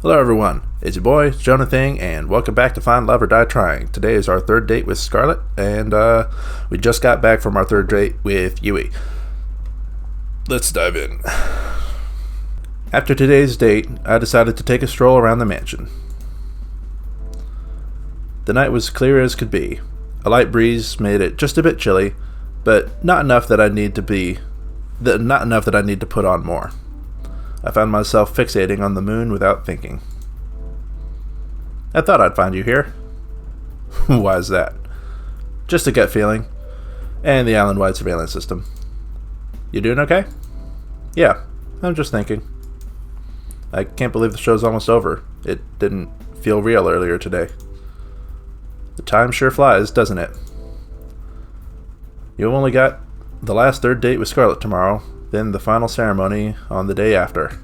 Hello everyone, it's your boy, JonahThing, and welcome back to Find Love or Die Trying. Today is our third date with Scarlett, and we just got back from our third date with Yui. Let's dive in. After today's date, I decided to take a stroll around the mansion. The night was clear as could be. A light breeze made it just a bit chilly, but not enough that I need to put on more. I found myself fixating on the moon without thinking. I thought I'd find you here. Why is that? Just a gut feeling. And the island-wide surveillance system. You doing okay? Yeah, I'm just thinking. I can't believe the show's almost over. It didn't feel real earlier today. The time sure flies, doesn't it? You've only got the last third date with Scarlett tomorrow, then the final ceremony on the day after.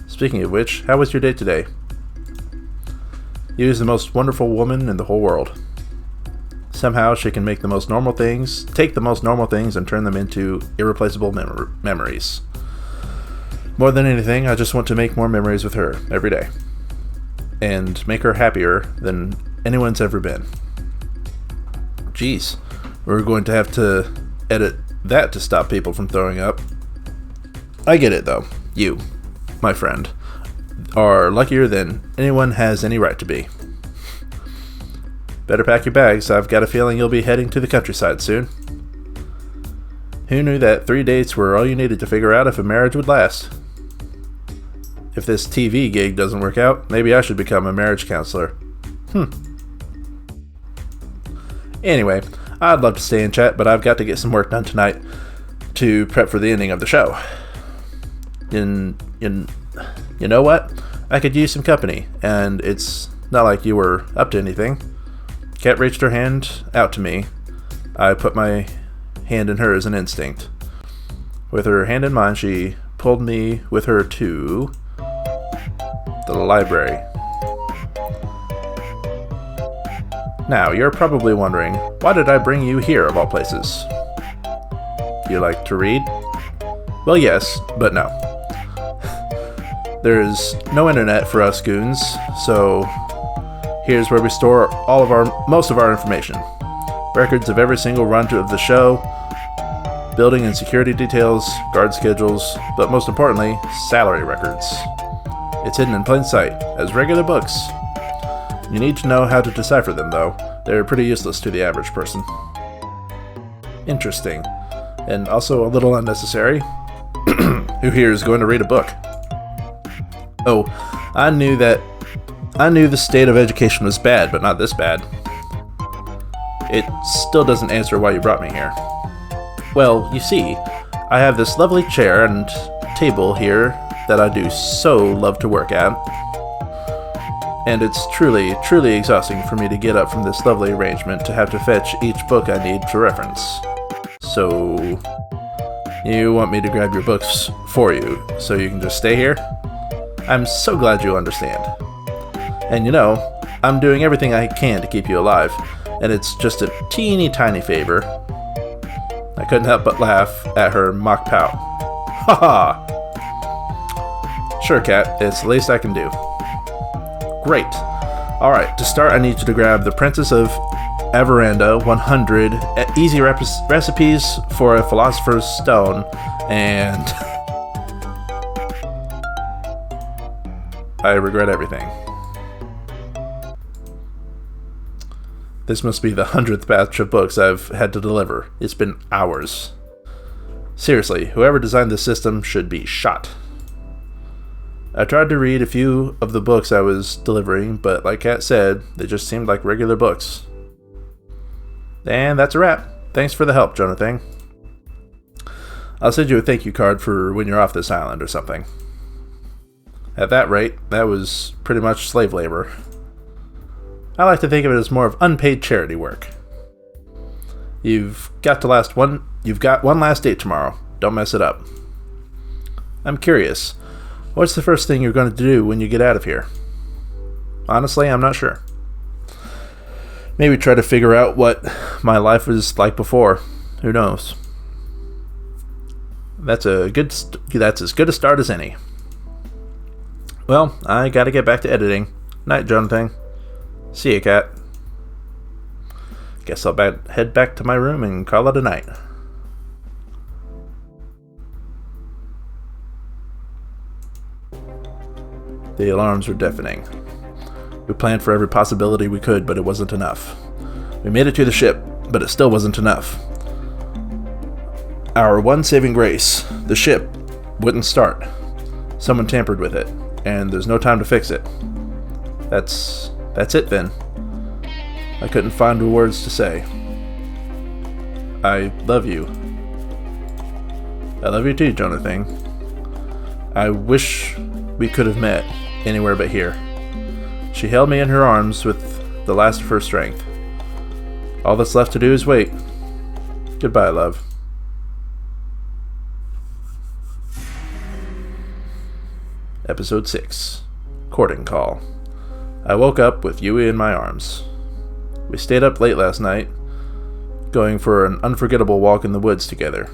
Speaking of which, how was your date today? Yu's the most wonderful woman in the whole world. Somehow she can take the most normal things and turn them into irreplaceable memories. More than anything, I just want to make more memories with her every day. And make her happier than anyone's ever been. Jeez, we're going to have to edit that to stop people from throwing up. I get it though. You, my friend, are luckier than anyone has any right to be. Better pack your bags. I've got a feeling you'll be heading to the countryside soon. Who knew that 3 dates were all you needed to figure out if a marriage would last? If this TV gig doesn't work out, maybe I should become a marriage counselor. Anyway, I'd love to stay and chat, but I've got to get some work done tonight to prep for the ending of the show. You know what? I could use some company, and it's not like you were up to anything. Kat reached her hand out to me. I put my hand in hers in instinct. With her hand in mine, she pulled me with her to the library. Now, you're probably wondering, why did I bring you here of all places? You like to read? Well, yes, but no. There's no internet for us goons, so here's where we store most of our information. Records of every single run of the show, building and security details, guard schedules, but most importantly, salary records. It's hidden in plain sight, as regular books. You need to know how to decipher them, though. They're pretty useless to the average person. Interesting. And also a little unnecessary. Who here is going to read a book? Oh, I knew the state of education was bad, but not this bad. It still doesn't answer why you brought me here. Well, you see, I have this lovely chair and table here that I do so love to work at. And it's truly, truly exhausting for me to get up from this lovely arrangement to have to fetch each book I need for reference. So, you want me to grab your books for you, so you can just stay here? I'm so glad you understand. And you know, I'm doing everything I can to keep you alive, and it's just a teeny tiny favor. I couldn't help but laugh at her mock pout. Ha ha! Sure, Kat, it's the least I can do. Great. Alright, to start I need you to grab the Princess of Averanda 100 easy recipes for a philosopher's stone, and I regret everything. This must be the 100th batch of books I've had to deliver. It's been hours. Seriously, whoever designed this system should be shot. I tried to read a few of the books I was delivering, but like Kat said, they just seemed like regular books. And that's a wrap. Thanks for the help, JonahThing. I'll send you a thank you card for when you're off this island or something. At that rate, that was pretty much slave labor. I like to think of it as more of unpaid charity work. You've got one last date tomorrow. Don't mess it up. I'm curious. What's the first thing you're going to do when you get out of here? Honestly, I'm not sure. Maybe try to figure out what my life was like before. Who knows? That's as good a start as any. Well, I gotta get back to editing. Night, JonahThing. See ya, cat. Guess I'll head back to my room and call it a night. The alarms were deafening. We planned for every possibility we could, but it wasn't enough. We made it to the ship, but it still wasn't enough. Our one saving grace, the ship, wouldn't start. Someone tampered with it, and there's no time to fix it. That's it then. I couldn't find the words to say. I love you. I love you too, JonahThing. I wish we could have met anywhere but here. She held me in her arms with the last of her strength. All that's left to do is wait. Goodbye, love. Episode 6. Courting Call. I woke up with Yui in my arms. We stayed up late last night, going for an unforgettable walk in the woods together.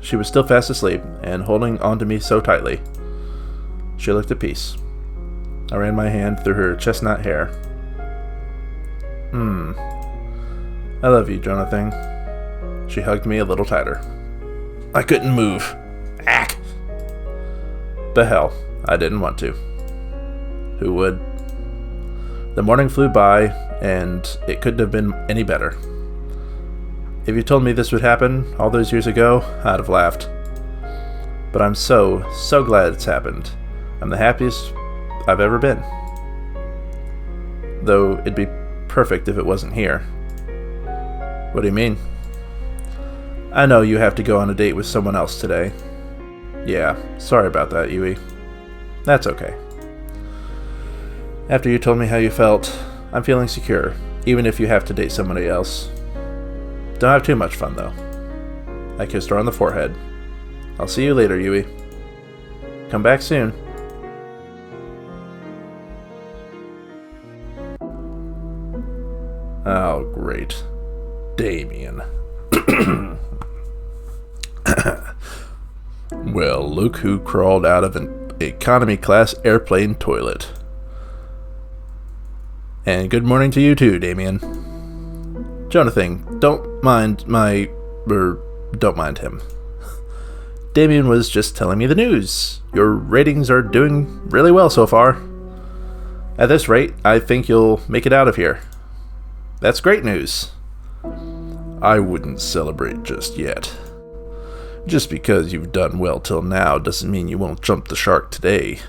She was still fast asleep and holding onto me so tightly. She looked at peace. I ran my hand through her chestnut hair. I love you, JonahThing. She hugged me a little tighter. I couldn't move. Ack! But hell, I didn't want to. Who would? The morning flew by, and it couldn't have been any better. If you told me this would happen all those years ago, I'd have laughed. But I'm so glad it's happened. I'm the happiest I've ever been. Though it'd be perfect if it wasn't here. What do you mean? I know you have to go on a date with someone else today. Yeah, sorry about that, Yui. That's okay. After you told me how you felt, I'm feeling secure, even if you have to date somebody else. Don't have too much fun, though. I kissed her on the forehead. I'll see you later, Yui. Come back soon. Oh, great. Damien. Well, look who crawled out of an economy-class airplane toilet. And good morning to you too, Damien. JonahThing, don't mind him. Damien was just telling me the news. Your ratings are doing really well so far. At this rate, I think you'll make it out of here. That's great news. I wouldn't celebrate just yet. Just because you've done well till now doesn't mean you won't jump the shark today.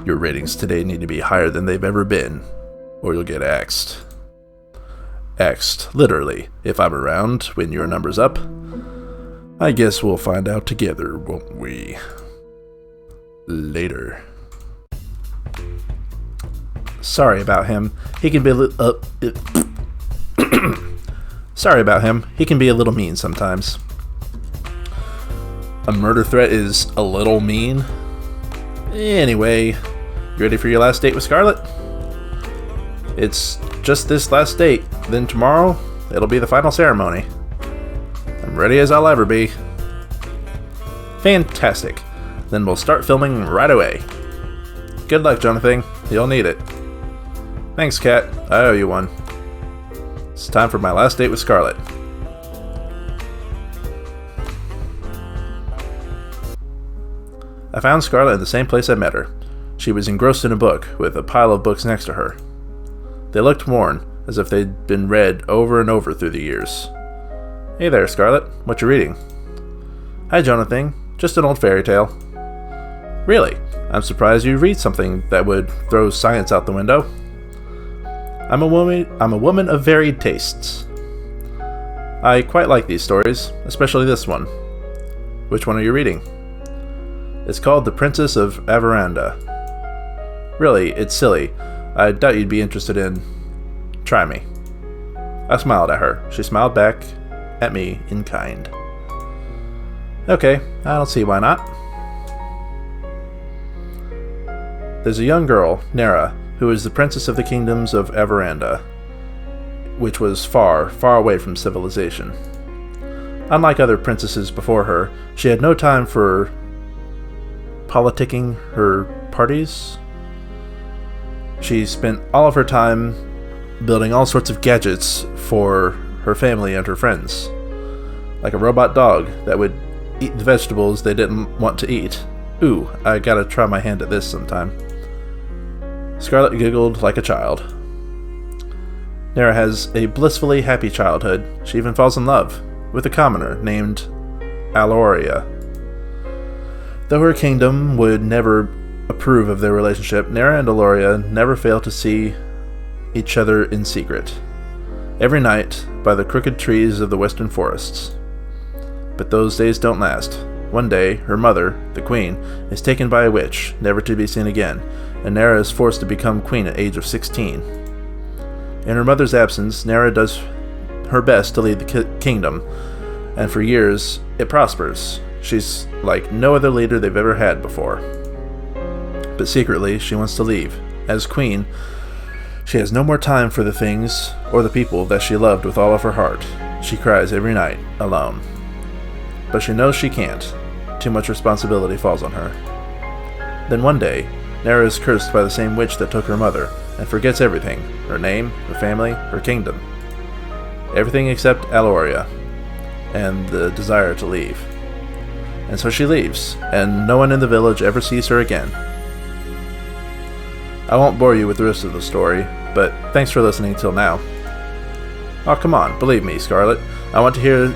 Your ratings today need to be higher than they've ever been, or you'll get axed. Axed, literally, if I'm around when your number's up. I guess we'll find out together, won't we? Later. Sorry about him. He can be Sorry about him. He can be a little mean sometimes. A murder threat is a little mean? Anyway, you ready for your last date with Scarlett? It's just this last date. Then tomorrow, it'll be the final ceremony. I'm ready as I'll ever be. Fantastic. Then we'll start filming right away. Good luck, JonahThing. You'll need it. Thanks, Kat. I owe you one. It's time for my last date with Scarlett. I found Scarlett in the same place I met her. She was engrossed in a book, with a pile of books next to her. They looked worn, as if they'd been read over and over through the years. Hey there, Scarlett. What you reading? Hi, JonahThing. Just an old fairy tale. Really? I'm surprised you read something that would throw science out the window. I'm a woman of varied tastes. I quite like these stories, especially this one. Which one are you reading? It's called The Princess of Averanda. Really, it's silly. I doubt you'd be interested in... Try me. I smiled at her. She smiled back at me in kind. Okay, I don't see why not. There's a young girl, Nera, who is the princess of the kingdoms of Averanda, which was far, far away from civilization. Unlike other princesses before her, she had no time for politicking her parties. She spent all of her time building all sorts of gadgets for her family and her friends. Like a robot dog that would eat the vegetables they didn't want to eat. Ooh, I gotta try my hand at this sometime. Scarlet giggled like a child. Nera has a blissfully happy childhood. She even falls in love with a commoner named Aloria. Though her kingdom would never approve of their relationship, Nera and Aloria never fail to see each other in secret. Every night, by the crooked trees of the western forests. But those days don't last. One day, her mother, the queen, is taken by a witch, never to be seen again, and Nera is forced to become queen at the age of 16. In her mother's absence, Nera does her best to lead the kingdom, and for years, it prospers. She's like no other leader they've ever had before. But secretly, she wants to leave. As queen, she has no more time for the things or the people that she loved with all of her heart. She cries every night, alone. But she knows she can't. Too much responsibility falls on her. Then one day, Nera is cursed by the same witch that took her mother, and forgets everything. Her name, her family, her kingdom. Everything except Aloria, and the desire to leave. And so she leaves, and no one in the village ever sees her again. I won't bore you with the rest of the story, but thanks for listening till now. Oh, come on, believe me, Scarlet. I want to hear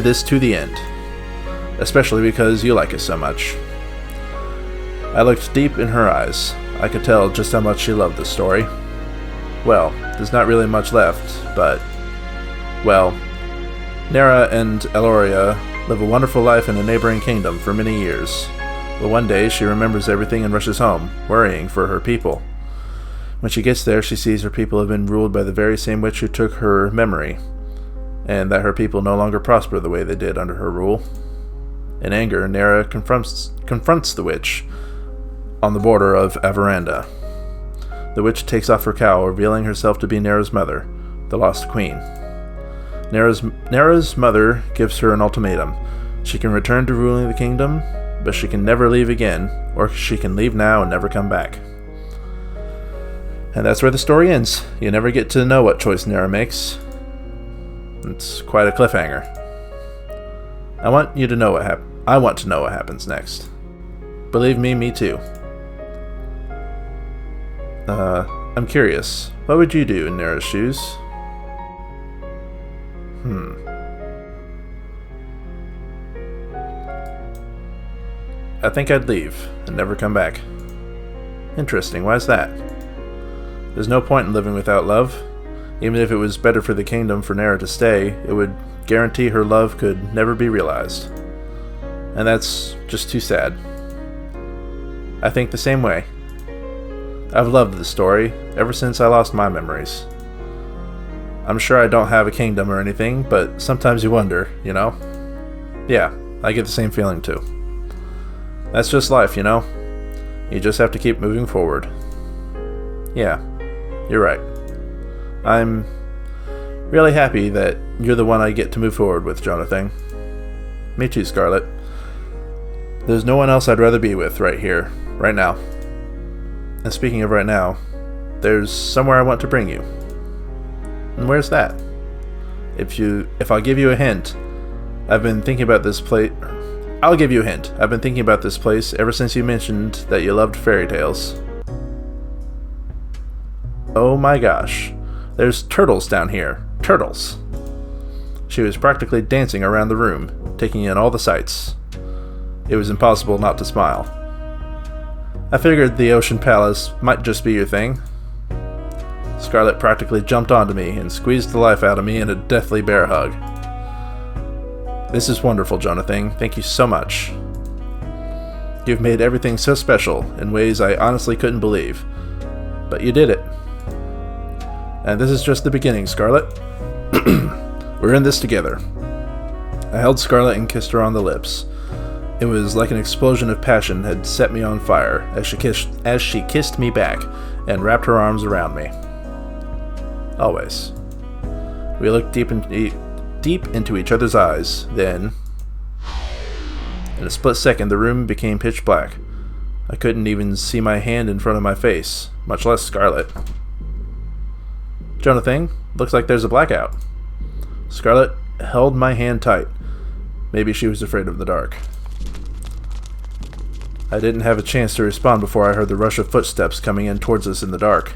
this to the end. Especially because you like it so much. I looked deep in her eyes. I could tell just how much she loved this story. Well, there's not really much left, but... well, Nera and Aloria live a wonderful life in a neighboring kingdom for many years. But one day, she remembers everything and rushes home, worrying for her people. When she gets there, she sees her people have been ruled by the very same witch who took her memory, and that her people no longer prosper the way they did under her rule. In anger, Nera confronts the witch on the border of Averanda. The witch takes off her cowl, revealing herself to be Nera's mother, the lost queen. Nera's mother gives her an ultimatum. She can return to ruling the kingdom, but she can never leave again, or she can leave now and never come back. And that's where the story ends. You never get to know what choice Nera makes. It's quite a cliffhanger. I want to know what happens next. Believe me, me too. I'm curious. What would you do in Nera's shoes? I think I'd leave and never come back. Interesting, why's that? There's no point in living without love. Even if it was better for the kingdom for Nera to stay, it would guarantee her love could never be realized. And that's just too sad. I think the same way. I've loved this story ever since I lost my memories. I'm sure I don't have a kingdom or anything, but sometimes you wonder, you know? Yeah, I get the same feeling too. That's just life, you know? You just have to keep moving forward. Yeah, you're right. I'm really happy that you're the one I get to move forward with, JonahThing. Me too, Scarlet. There's no one else I'd rather be with right here, right now. And speaking of right now, there's somewhere I want to bring you. And where's that? If I'll give you a hint, I've been thinking about this place. I'll give you a hint. I've been thinking about this place ever since you mentioned that you loved fairy tales. Oh my gosh. There's turtles down here. Turtles. She was practically dancing around the room, taking in all the sights. It was impossible not to smile. I figured the Ocean Palace might just be your thing. Scarlet practically jumped onto me and squeezed the life out of me in a deathly bear hug. This is wonderful, JonahThing. Thank you so much. You've made everything so special in ways I honestly couldn't believe. But you did it. And this is just the beginning, Scarlet. We're in this together. I held Scarlet and kissed her on the lips. It was like an explosion of passion had set me on fire as she kissed me back and wrapped her arms around me. Always. We looked deep into each other's eyes, then, in a split second, the room became pitch black. I couldn't even see my hand in front of my face, much less Scarlet. JonahThing, looks like there's a blackout. Scarlet held my hand tight. Maybe she was afraid of the dark. I didn't have a chance to respond before I heard the rush of footsteps coming in towards us in the dark.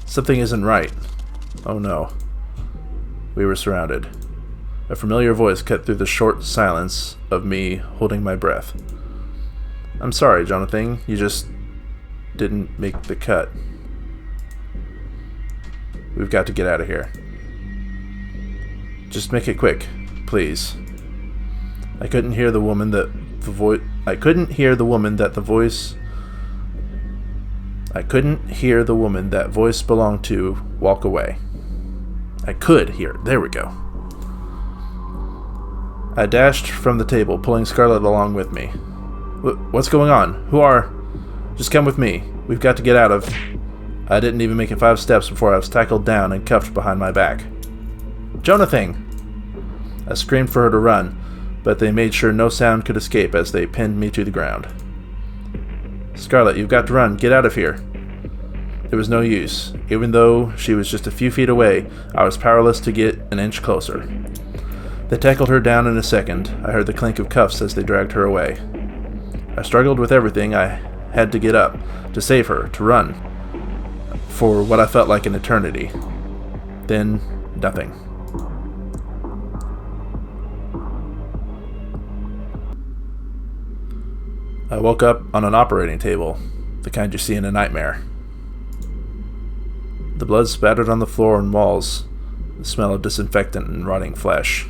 Something isn't right. Oh no. We were surrounded. A familiar voice cut through the short silence of me holding my breath. I'm sorry, JonahThing. You just didn't make the cut. We've got to get out of here. Just make it quick, please. I couldn't hear the woman that the voice belonged to walk away. I could hear it. There we go. I dashed from the table, pulling Scarlet along with me. What's going on? Who are... Just come with me. We've got to get out of... I didn't even make it 5 steps before I was tackled down and cuffed behind my back. JonahThing! I screamed for her to run, but they made sure no sound could escape as they pinned me to the ground. Scarlet, you've got to run. Get out of here. It was no use. Even though she was just a few feet away, I was powerless to get an inch closer. They tackled her down in a second. I heard the clink of cuffs as they dragged her away. I struggled with everything. I had to get up, to save her, to run, for what I felt like an eternity. Then, nothing. I woke up on an operating table, the kind you see in a nightmare. The blood spattered on the floor and walls, the smell of disinfectant and rotting flesh.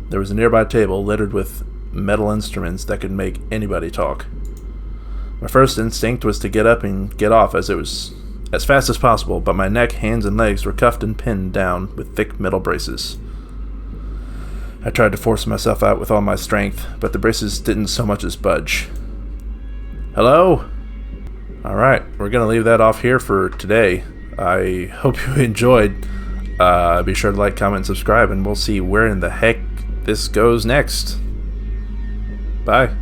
There was a nearby table littered with metal instruments that could make anybody talk. My first instinct was to get up and get off as fast as possible, but my neck, hands, and legs were cuffed and pinned down with thick metal braces. I tried to force myself out with all my strength, but the braces didn't so much as budge. Hello? Alright, we're going to leave that off here for today. I hope you enjoyed. Be sure to like, comment, and subscribe, and we'll see where in the heck this goes next. Bye.